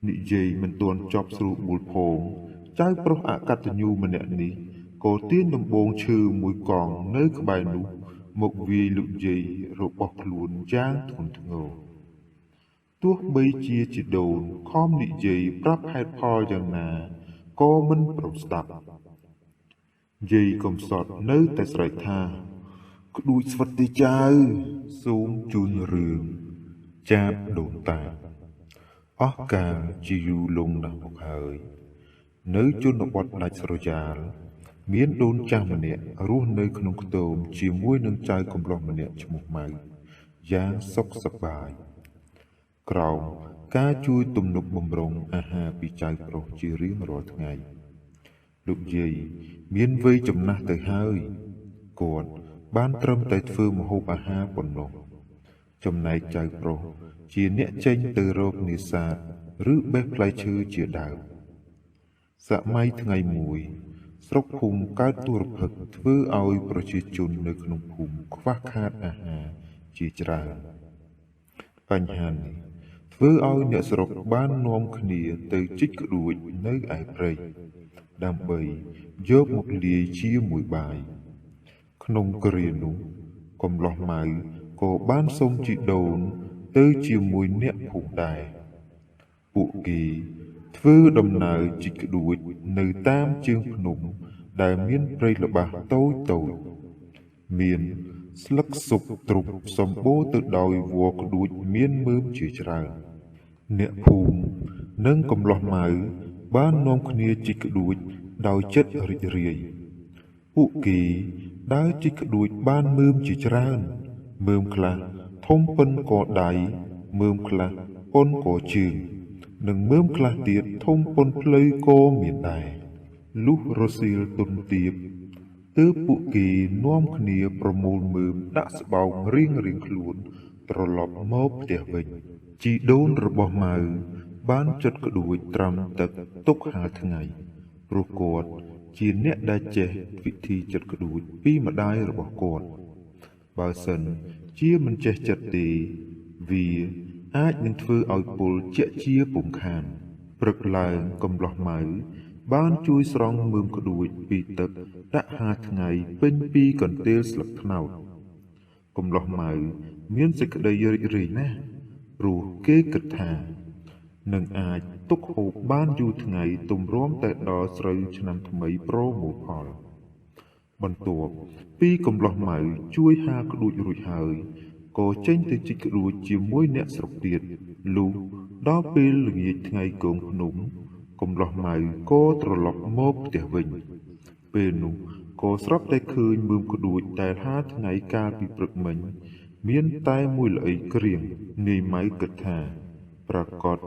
និយាយមិនទាន់ចប់ស្រួលបួលផងចៅប្រុសអកតញ្ញូម្នាក់នេះក៏ទាញដំបងឈើមួយកង់នៅក្បែរនោះមកវាយលោកយាយរបស់ខ្លួនយ៉ាងធ្ងន់ធ្ងរទោះបីជាជីដូនខំនិយាយប្រាប់ហេតុផលយ៉ាងណាក៏មិនព្រមស្ដាប់យាយកំសត់នៅតែស្រែកថាក្ដួចស្វិតទេចៅសូមជូនរឿងចាបដូនតាអស់កាលជាយូរលង់ណាស់មកហើយនៅជនបទដាច់ស្រយាលមានដូនចាស់ម្នាក់រស់នៅក្នុងខ្ទមជាមួយនឹងចៅកំឡោះម្នាក់ឈ្មោះម៉ៅយ៉ាងសុខសប្បាយក្រោមការជួយទំនុកបម្រុងអាហារពីចៅប្រុសជារៀងរាល់ថ្ងៃលោកយាយមានវ័យចំណាស់ទៅហើយគាត់បានត្រឹមតែធ្វើម្ហូបអាហារប៉ុណ្ណោះចំណែកចៅប្រុសជាអ្នកចេញទៅរកនេសាទឬបេះផ្លែឈើជាដើមសម័យថ្ងៃមួយស្រុកភូមិកើតទុរភិក្សធ្វើឲ្យប្រជាជននៅក្នុងភូមិខ្វះខាតអាហារជាច្រើនបញ្ហានេះធ្វើឲ្យអ្នកស្រុកបាននាំគ្នាទៅជីកក្ដួចនៅឯព្រៃដើម្បីយកមកលាយជាមួយបាយក្នុងគ្រានោះកំឡោះម៉ៅក៏បានសុំជីដូនទៅជាមួយអ្នកភូមិដែរពួកគេធ្វើដំណើរជីកក្ដួចនៅតាមជើងភ្នំដែលមានព្រៃល្បាស់តូចៗមានស្លឹកស៊ុបទ្រុបសម្បូរទៅដោយវល្លិក្ដួចមានមើមជាច្រើនអ្នកភូមិនិងកំឡោះម៉ៅបាននាំគ្នាជីកក្ដួចដោយចិត្តរីករាយពួកគេដើរជីកក្ដួចបានមើមជាច្រើនមើមខ្លះធំប៉ុនកដៃមើមខ្លះប៉ុនកជើងនិងមើមខ្លះទៀតធំប៉ុនភ្លៅក៏មានដែរលុះរសៀលទុនទៀបទើបពួកគេនាំគ្នាប្រមូលមើមដាក់ស្បោងរៀងៗខ្លួនត្រឡប់មកផ្ទះវិញជីដូនរបស់ម៉ៅបានចុតក្ដួចត្រាំទឹកទុកហាលថ្ងៃព្រោះគាត់ជាអ្នកដែលចេះវិធីចុតក្ដួចពីម្ដាយរបស់គាត់បើសិនជាមិនចេះចិត្តទេវាអាចនឹងធ្វើឲ្យពលជាក់ជាពុំខានព្រឹកឡើងកំឡោះម៉ៅបានជួយស្រង់មើមក្ដួចពីទឹកដាក់ហាលថ្ងៃពេញពីកន្ទេលស្លឹកត្នោតកំឡោះម៉ៅមានសេចក្តីរីករាយណាស់ព្រោះគេគិតថានឹងអាចទុកហូបបានយូរថ្ងៃទម្រាំតែដល់ស្រូវឆ្នាំថ្មីប្រមូលផលបន្ទាប់ពីកំឡោះម៉ៅជួយហាលក្ដួចរួចហើយក៏ចេញទៅជីកក្ដួចជាមួយអ្នកស្រុកទៀតលុះដល់ពេលល្ងាចថ្ងៃគងភ្នំកំឡោះម៉ៅក៏ត្រឡប់មកផ្ទះវិញពេលនោះក៏ស្រាប់តែឃើញមើមក្ដួចដែលហាលថ្ងៃកាលពីព្រឹកមិញមានតែមួយល្អីក្រៀងនាយម៉ៅគិតថាប្រកាស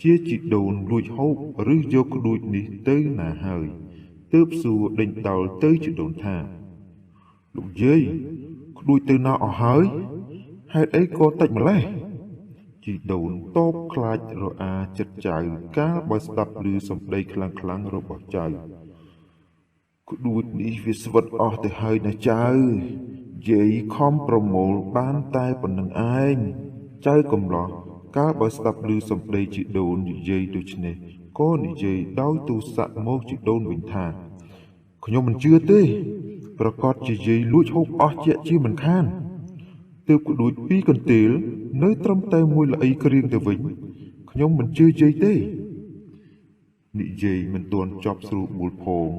ជាជីដូនលួចហូបឬយកក្ដួចនេះទៅណាហើយទើបសួរដេញដោលទៅជីដូនថាលោកយាយក្ដួចទៅណាអស់ហើយហេតុអីក៏តិចម្ល៉េះជីដូនតបខ្លាចរអាចិត្តចៅកាលបើស្ដាប់ឮសំដីខ្លាំងៗរបស់ចៅក្ដួចនេះវាស្វិតអស់ទៅហើយណាចៅយាយខំប្រមូលបានតែប៉ុណ្្នឹងឯងចៅកំឡោះកាលបើស្ដាប់ឮសំដីជីដូននិយាយដូច្នេះក៏និយាយដោយទូស័កមកជីដូនវិញថាខ្ញុំមិនជឿទេប្រកាសជាយាយលួចហូបអស់ជាក់ជាមិនខានទើបក្ដួចពីកន្ទេលនៅត្រឹមតែមួយល្អីក្រៀងទៅវិញខ្ញុំមិនជឿយាយទេនិយាយមិនទាន់ចប់ស្រួលបួលផង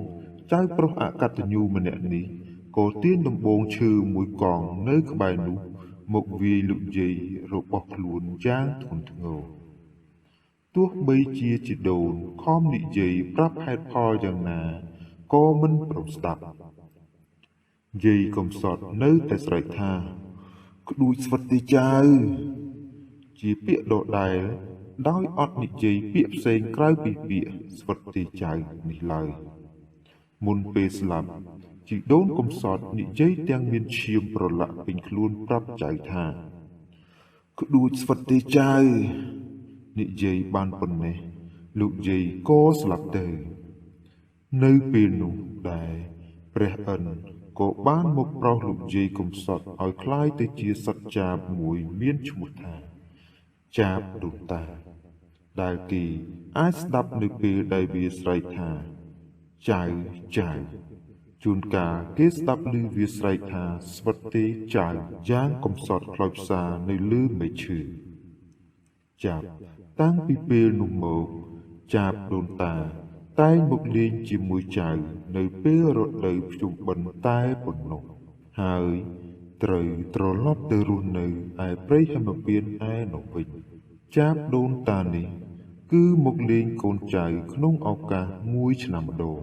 ចៅប្រុសអកតញ្ញូម្នាក់នេះក៏ទាញដំបងឈើមួយកង់នៅក្បែរនោះមកវាយលោកយាយរបស់ខ្លួនយ៉ាងធ្ងន់ធ្ងរទោះបីជាជីដូនខំនិយាយប្រាប់ហេតុផលយ៉ាងណាក៏មិនព្រមស្ដាប់យាយកំសត់នៅតែស្រែកថាក្ដួចស្វិតទេចៅជាពាក្យដដែលដោយអត់និយាយពាក្យផ្សេងក្រៅពីពាក្យស្វិតទេចៅនេះឡើយមុនពេលស្លាប់ជីដូនកំសត់និយាយទាំងមានឈាមប្រឡាក់ពេញខ្លួនប្រាប់ចៅថាក្ដួចស្វិតទេចៅនិយាយបានប៉ុណ្ណេះលោកយាយក៏ស្លាប់ទៅនៅពេលនោះដែរព្រះឥន្ទក៏បានមកប្រោសលោកយាយកំសត់ឲ្យคล้ายទៅជាសត្វចាបមួយមានឈ្មោះថាចាបដូនតា ដែលគេអាចស្ដាប់នៅពេលដែលវាស្រែកថាចៅចៅជួនកាលគេស្ដាប់ឮវាស្រែកថាស្វិតទេចៅយ៉ាងកំសត់ខ្លោចផ្សានៅលើមែកឈើចាប់តាំងពីពេលនោះមកចាប់ដូនតាតែងមកលេងជាមួយចៅនៅពេលរដូវភ្ជុំបិណ្ឌតែប៉ុណ្ណោះហើយត្រូវត្រឡប់ទៅរស់នៅឯព្រៃហេមពាន្តឯនោះវិញចាប់ដូនតានេះគឺមកលេងកូនចៅក្នុងឱកាសមួយឆ្នាំម្ដង